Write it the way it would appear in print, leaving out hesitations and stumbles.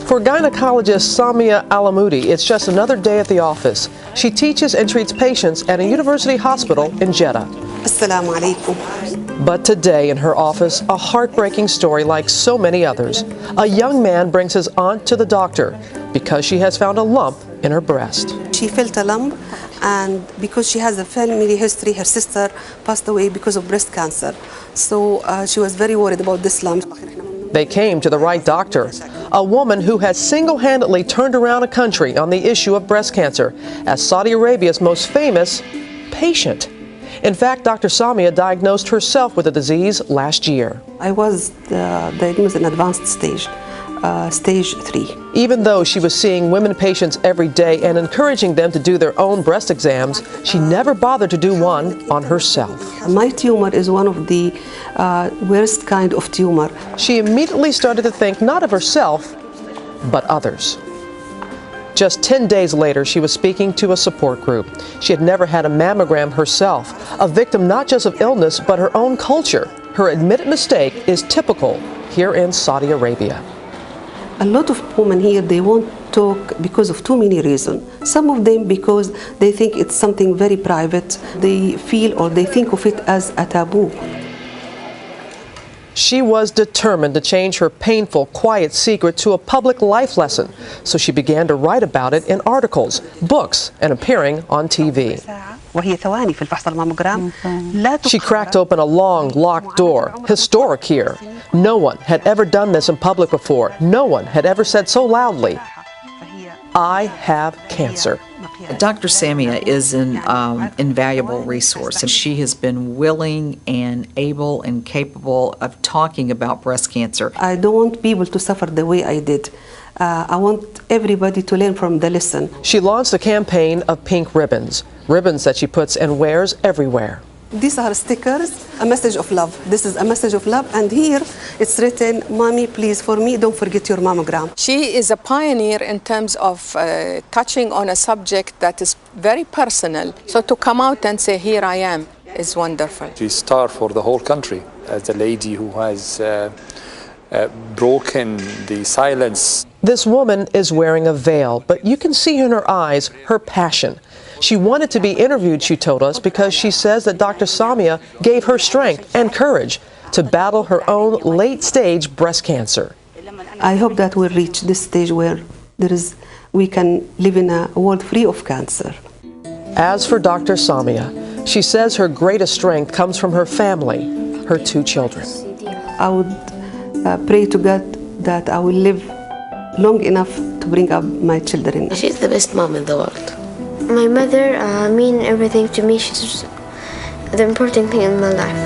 For gynecologist Samia Alamoudi, it's just another day at the office. She teaches and treats patients at a university hospital in Jeddah. Assalamu alaikum. But today in her office, a heartbreaking story like so many others. A young man brings his aunt to the doctor because she has found a lump in her breast. She felt a lump, and because she has a family history, her sister passed away because of breast cancer. So she was very worried about this lump. They came to the right doctor, a woman who has single-handedly turned around a country on the issue of breast cancer as Saudi Arabia's most famous patient. In fact, Dr. Samia diagnosed herself with the disease last year. I was diagnosed in advanced stage, stage 3. Even though she was seeing women patients every day and encouraging them to do their own breast exams, she never bothered to do one on herself. My tumor is one of the worst kind of tumor. She immediately started to think not of herself, but others. Just 10 days later, she was speaking to a support group. She had never had a mammogram herself, a victim not just of illness, but her own culture. Her admitted mistake is typical here in Saudi Arabia. A lot of women here, they won't talk because of too many reasons. Some of them because they think it's something very private. They feel or they think of it as a taboo. She was determined to change her painful, quiet secret to a public life lesson. So she began to write about it in articles, books, and appearing on TV. She cracked open a long, locked door, historic here. No one had ever done this in public before. No one had ever said so loudly, "I have cancer." Dr. Samia is an invaluable resource, and she has been willing and able and capable of talking about breast cancer. I don't want people to suffer the way I did. I want everybody to learn from the lesson. She launched a campaign of pink ribbons, ribbons that she puts and wears everywhere. These are stickers, a message of love. This is a message of love, and here it's written, "Mommy, please, for me, don't forget your mammogram." She is a pioneer in terms of touching on a subject that is very personal. So to come out and say, "Here I am," is wonderful. She's a star for the whole country as a lady who has broken the silence. This woman is wearing a veil, but you can see in her eyes her passion. She wanted to be interviewed, she told us, because she says that Dr. Samia gave her strength and courage to battle her own late-stage breast cancer. I hope that we'll reach this stage where we can live in a world free of cancer. As for Dr. Samia, she says her greatest strength comes from her family, her 2 children. I would pray to God that I will live long enough to bring up my children. She's the best mom in the world. My mother means everything to me. She's the important thing in my life.